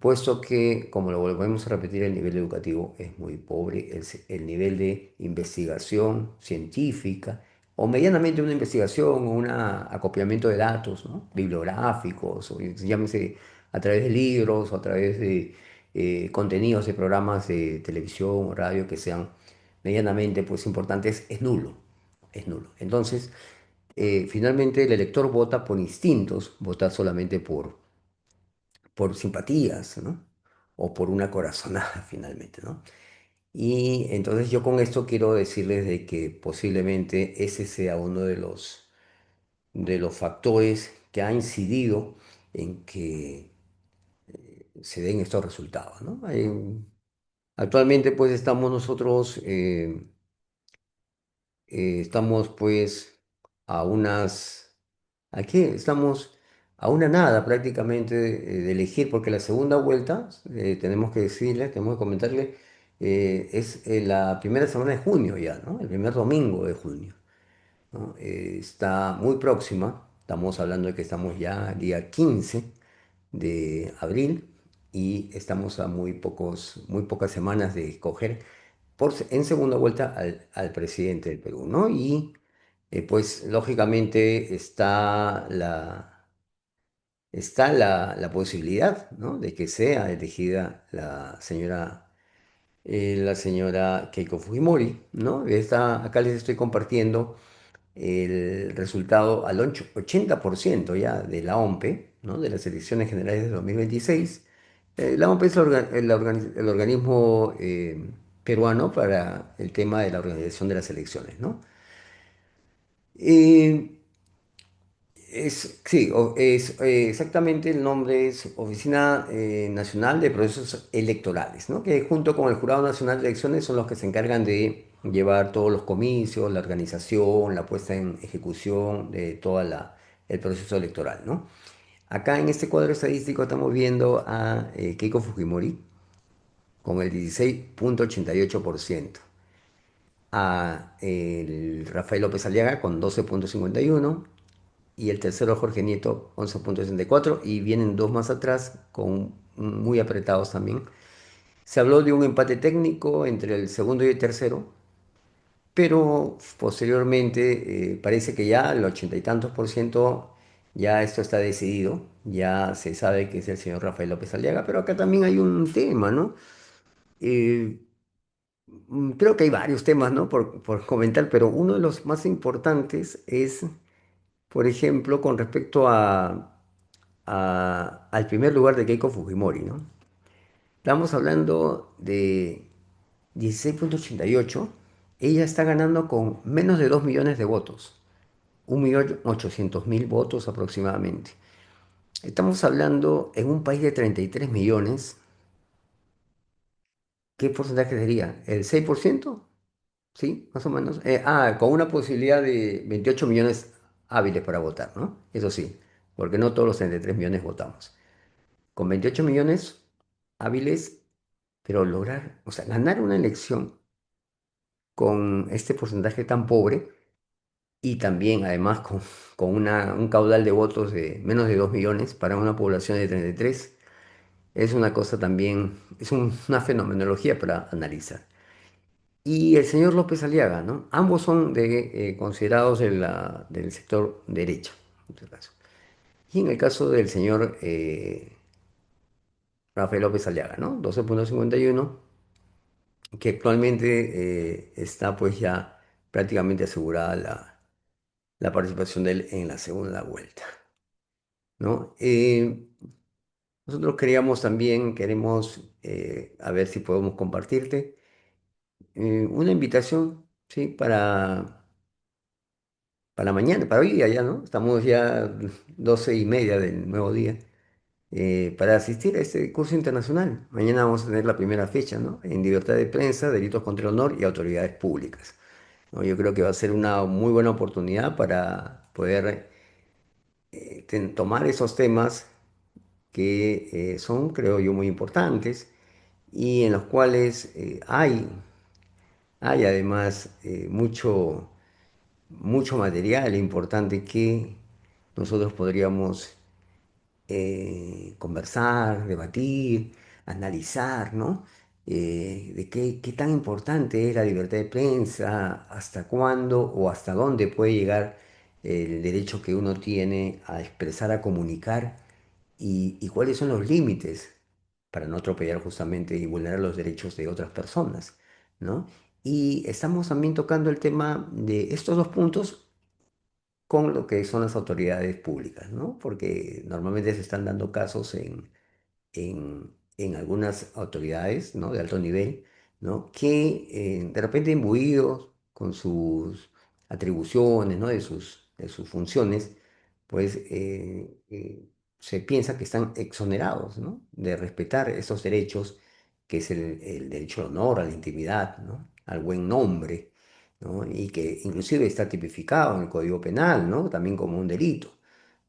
puesto que, como lo volvemos a repetir, el nivel educativo es muy pobre, el nivel de investigación científica, o medianamente una investigación o un acopiamiento de datos, ¿no? Bibliográficos, o llámese a través de libros o a través de contenidos de programas de televisión o radio que sean medianamente pues, importantes, es nulo, es nulo. Entonces, finalmente el elector vota por instintos, vota solamente por simpatías, ¿no? O por una corazonada finalmente, ¿no? Y entonces yo con esto quiero decirles de que posiblemente ese sea uno de los factores que ha incidido en que se den estos resultados, ¿no? Actualmente pues estamos nosotros estamos pues a unas, aquí estamos a una nada prácticamente de elegir, porque la segunda vuelta, tenemos que decirle, tenemos que comentarle, es la primera semana de junio ya, ¿no? El primer domingo de junio, ¿no? Está muy próxima, estamos hablando de que estamos ya día 15 de abril y estamos a muy pocas semanas de escoger en segunda vuelta al presidente del Perú, ¿no? Y pues lógicamente está la posibilidad, ¿no? De que sea elegida la señora Keiko Fujimori, ¿no? Acá les estoy compartiendo el resultado al 80% ya de la OMPE, ¿no? De las elecciones generales de 2026. La OMPE es el organismo peruano para el tema de la organización de las elecciones, ¿no? Eh, sí, exactamente el nombre es Oficina Nacional de Procesos Electorales, ¿no? Que junto con el Jurado Nacional de Elecciones son los que se encargan de llevar todos los comicios, la organización, la puesta en ejecución de todo el proceso electoral, ¿no? Acá en este cuadro estadístico estamos viendo a Keiko Fujimori con el 16,88%, a el Rafael López Aliaga con 12,51% y el tercero Jorge Nieto 11,64 y vienen dos más atrás con muy apretados también. Se habló de un empate técnico entre el segundo y el tercero, pero posteriormente parece que ya el 80 y tantos por ciento ya esto está decidido, ya se sabe que es el señor Rafael López Aliaga, pero acá también hay un tema, ¿no? Eh, Creo que hay varios temas, ¿no? Por comentar, pero uno de los más importantes es, por ejemplo, con respecto al primer lugar de Keiko Fujimori, ¿no? Estamos hablando de 16,88. Ella está ganando con menos de 2 millones de votos, 1.800.000 votos aproximadamente. Estamos hablando en un país de 33 millones, ¿qué porcentaje sería? ¿El 6%? Sí, más o menos. Con una posibilidad de 28 millones hábiles para votar, ¿no? Eso sí, porque no todos los 33 millones votamos. Con 28 millones hábiles, pero lograr, o sea, ganar una elección con este porcentaje tan pobre y también además con un caudal de votos de menos de 2 millones para una población de 33. es una cosa también, es una fenomenología para analizar. Y el señor López Aliaga, ¿no? Ambos son considerados del sector derecha, en este caso. Y en el caso del señor Rafael López Aliaga, ¿no? 12,51, que actualmente está pues ya prácticamente asegurada la participación de él en la segunda vuelta, ¿no? Nosotros queremos a ver si podemos compartirte una invitación, ¿sí? Para mañana, para hoy día ya, ¿no? Estamos ya 12:30 del nuevo día, para asistir a este curso internacional. Mañana vamos a tener la primera fecha, ¿no? En libertad de prensa, delitos contra el honor y autoridades públicas, ¿no? Yo creo que va a ser una muy buena oportunidad para poder tomar esos temas que son, creo yo, muy importantes y en los cuales hay además mucho material importante que nosotros podríamos conversar, debatir, analizar, ¿no? De qué tan importante es la libertad de prensa, hasta cuándo o hasta dónde puede llegar el derecho que uno tiene a expresar, a comunicar y cuáles son los límites para no atropellar justamente y vulnerar los derechos de otras personas, ¿no? Y estamos también tocando el tema de estos dos puntos con lo que son las autoridades públicas, ¿no? Porque normalmente se están dando casos en algunas autoridades, ¿no? De alto nivel, ¿no? Que de repente imbuidos con sus atribuciones, ¿no? De sus funciones, pues se piensa que están exonerados, ¿no? De respetar esos derechos, que es el derecho al honor, a la intimidad, ¿no? Al buen nombre, ¿no? Y que inclusive está tipificado en el Código Penal, ¿no? También como un delito,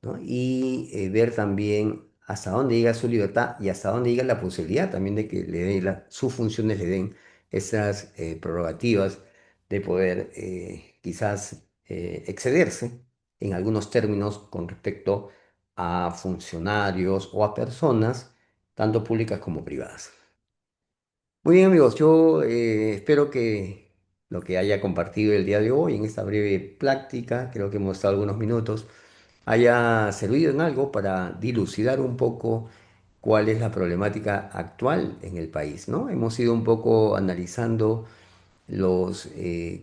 ¿no? Y ver también hasta dónde llega su libertad y hasta dónde llega la posibilidad también de que sus funciones le den esas prerrogativas de poder quizás excederse en algunos términos con respecto a funcionarios o a personas, tanto públicas como privadas. Muy bien, amigos, yo espero que lo que haya compartido el día de hoy en esta breve práctica, creo que hemos estado algunos minutos, haya servido en algo para dilucidar un poco cuál es la problemática actual en el país, ¿no? Hemos ido un poco analizando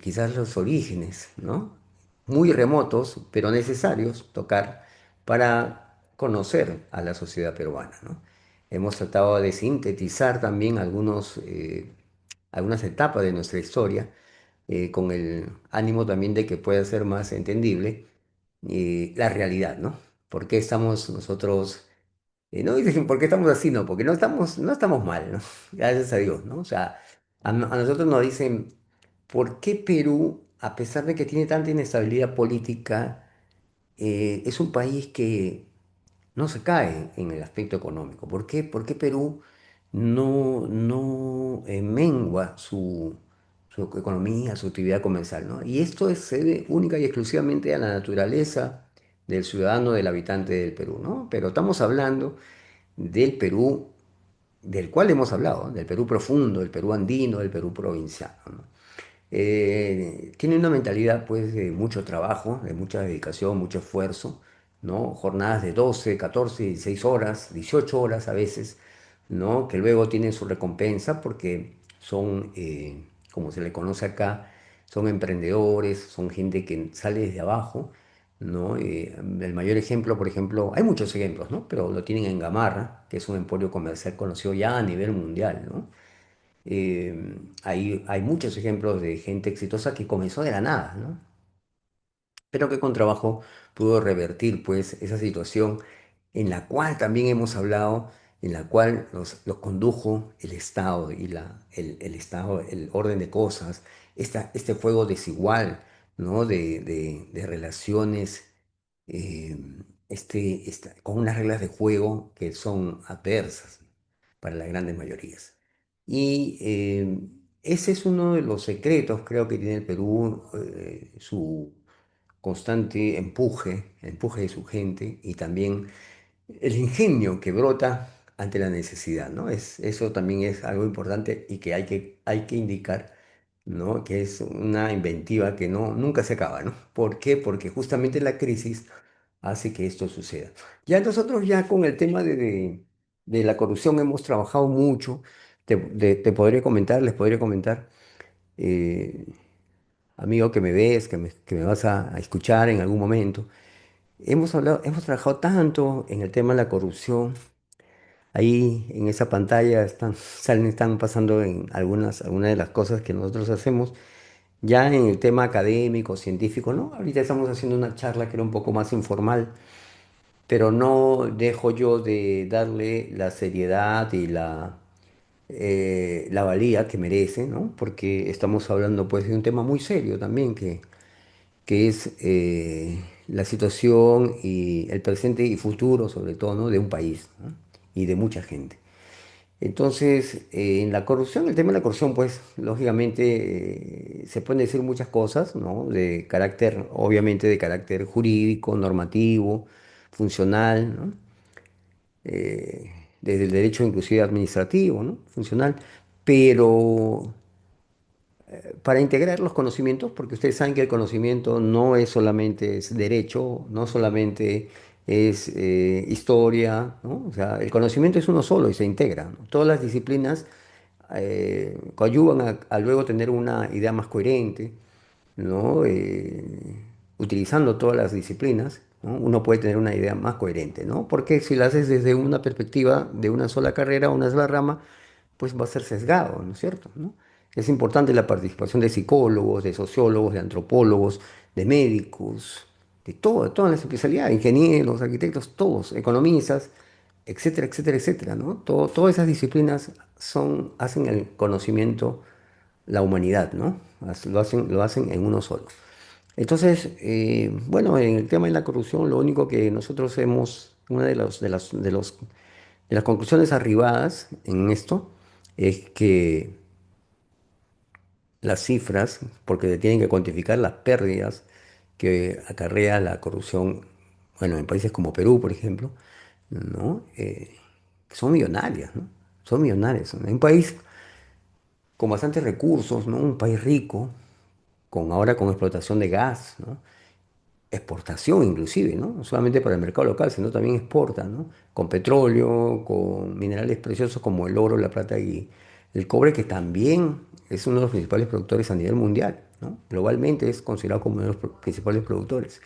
quizás los orígenes, ¿no? Muy remotos, pero necesarios tocar para conocer a la sociedad peruana, ¿no? Hemos tratado de sintetizar también algunas etapas de nuestra historia, con el ánimo también de que pueda ser más entendible la realidad, ¿no? ¿Por qué estamos nosotros, no dicen por qué estamos así? No, porque no estamos mal, ¿no? Gracias a Dios, ¿no? O sea, a nosotros nos dicen, ¿por qué Perú, a pesar de que tiene tanta inestabilidad política, es un país que no se cae en el aspecto económico? ¿Por qué Perú no mengua su economía, su actividad comercial, ¿no? Y esto se debe única y exclusivamente a la naturaleza del ciudadano, del habitante del Perú, ¿no? Pero estamos hablando del Perú del cual hemos hablado, ¿no? Del Perú profundo, del Perú andino, del Perú provinciano, ¿no? Tiene una mentalidad pues de mucho trabajo, de mucha dedicación, mucho esfuerzo, ¿no? Jornadas de 12, 14, 16 horas, 18 horas a veces, ¿no? Que luego tienen su recompensa porque son, como se le conoce acá, son emprendedores, son gente que sale desde abajo, ¿no? El mayor ejemplo, por ejemplo, hay muchos ejemplos, ¿no? Pero lo tienen en Gamarra, que es un emporio comercial conocido ya a nivel mundial, ¿no? Hay muchos ejemplos de gente exitosa que comenzó de la nada, ¿no? Pero que con trabajo pudo revertir pues esa situación en la cual también hemos hablado, en la cual los condujo el Estado y el Estado, el orden de cosas, este juego desigual, ¿no? De relaciones, eh, con unas reglas de juego que son adversas para las grandes mayorías. Y ese es uno de los secretos, creo, que tiene el Perú, su constante empuje, el empuje de su gente y también el ingenio que brota ante la necesidad, ¿no? Eso también es algo importante y que hay que indicar, ¿no? Que es una inventiva que no, nunca se acaba, ¿no? ¿Por qué? Porque justamente la crisis hace que esto suceda. Ya nosotros ya con el tema de la corrupción hemos trabajado mucho. Te podría comentar, les podría comentar, eh, amigo que me ves, que me vas a escuchar en algún momento. Hemos hablado, hemos trabajado tanto en el tema de la corrupción. Ahí en esa pantalla están pasando en algunas de las cosas que nosotros hacemos. Ya en el tema académico, científico, ¿no? Ahorita estamos haciendo una charla que era un poco más informal, pero no dejo yo de darle la seriedad y la valía que merece, ¿no? Porque estamos hablando pues de un tema muy serio también, que es la situación y el presente y futuro, sobre todo, ¿no? De un país, ¿no? Y de mucha gente. Entonces, en la corrupción, el tema de la corrupción, pues, lógicamente, se pueden decir muchas cosas, ¿no? De carácter, obviamente, de carácter jurídico, normativo, funcional, ¿no? Eh, Desde el derecho inclusive administrativo, ¿no? Funcional, pero para integrar los conocimientos, porque ustedes saben que el conocimiento no es solamente es derecho, no solamente es historia, ¿no? O sea, el conocimiento es uno solo y se integra, ¿no? Todas las disciplinas coadyuvan a luego tener una idea más coherente, ¿no? Utilizando todas las disciplinas, ¿no? Uno puede tener una idea más coherente, ¿no? Porque si la haces desde una perspectiva de una sola carrera, una sola rama, pues va a ser sesgado, ¿no es cierto? ¿No? Es importante la participación de psicólogos, de sociólogos, de antropólogos, de médicos, de todas las especialidades, ingenieros, arquitectos, todos, economistas, etcétera, etcétera, etcétera, ¿no? Todas esas disciplinas hacen el conocimiento la humanidad, ¿no? Lo hacen en uno solo. Entonces, bueno, en el tema de la corrupción, lo único que nosotros hemos, una de las conclusiones arribadas en esto es que las cifras, porque se tienen que cuantificar las pérdidas que acarrea la corrupción, bueno, en países como Perú, por ejemplo, ¿no? Son millonarias, ¿no? Son millonarias, ¿no? Un país con bastantes recursos, ¿no? Un país rico, ahora con explotación de gas, ¿no? Exportación inclusive, ¿no? No solamente para el mercado local, sino también exporta, ¿no? Con petróleo, con minerales preciosos como el oro, la plata y el cobre, que también es uno de los principales productores a nivel mundial, ¿no? Globalmente es considerado como uno de los principales productores.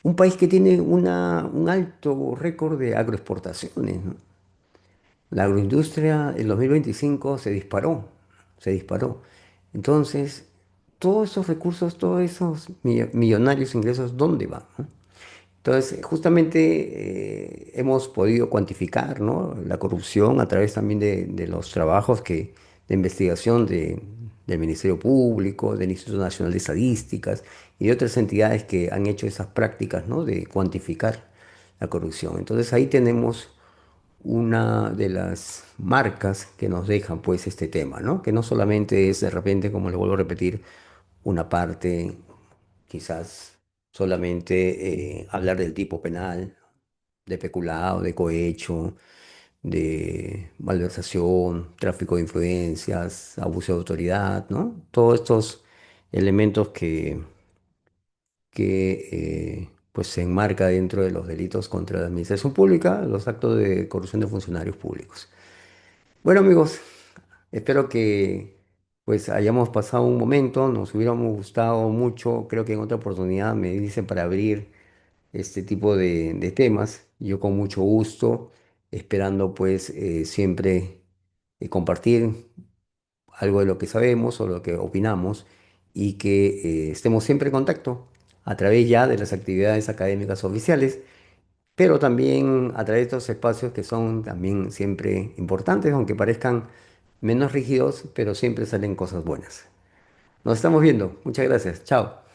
Un país que tiene un alto récord de agroexportaciones, ¿no? La agroindustria en 2025 se disparó, se disparó. Entonces, todos esos recursos, todos esos millonarios ingresos, ¿dónde van? ¿No? Entonces, justamente hemos podido cuantificar, ¿no? La corrupción a través también de los trabajos de investigación del Ministerio Público, del Instituto Nacional de Estadísticas y de otras entidades que han hecho esas prácticas, ¿no? De cuantificar la corrupción. Entonces, ahí tenemos una de las marcas que nos dejan pues este tema, ¿no? Que no solamente es de repente, como le vuelvo a repetir, una parte, quizás solamente hablar del tipo penal, de peculado, de cohecho, de malversación, tráfico de influencias, abuso de autoridad, ¿no? Todos estos elementos que pues se enmarca dentro de los delitos contra la administración pública, los actos de corrupción de funcionarios públicos. Bueno, amigos, espero que pues hayamos pasado un momento, nos hubiéramos gustado mucho, creo que en otra oportunidad me dicen para abrir este tipo de temas, yo con mucho gusto, esperando pues siempre compartir algo de lo que sabemos o lo que opinamos y que estemos siempre en contacto a través ya de las actividades académicas oficiales, pero también a través de estos espacios que son también siempre importantes, aunque parezcan menos rígidos, pero siempre salen cosas buenas. Nos estamos viendo. Muchas gracias. Chao.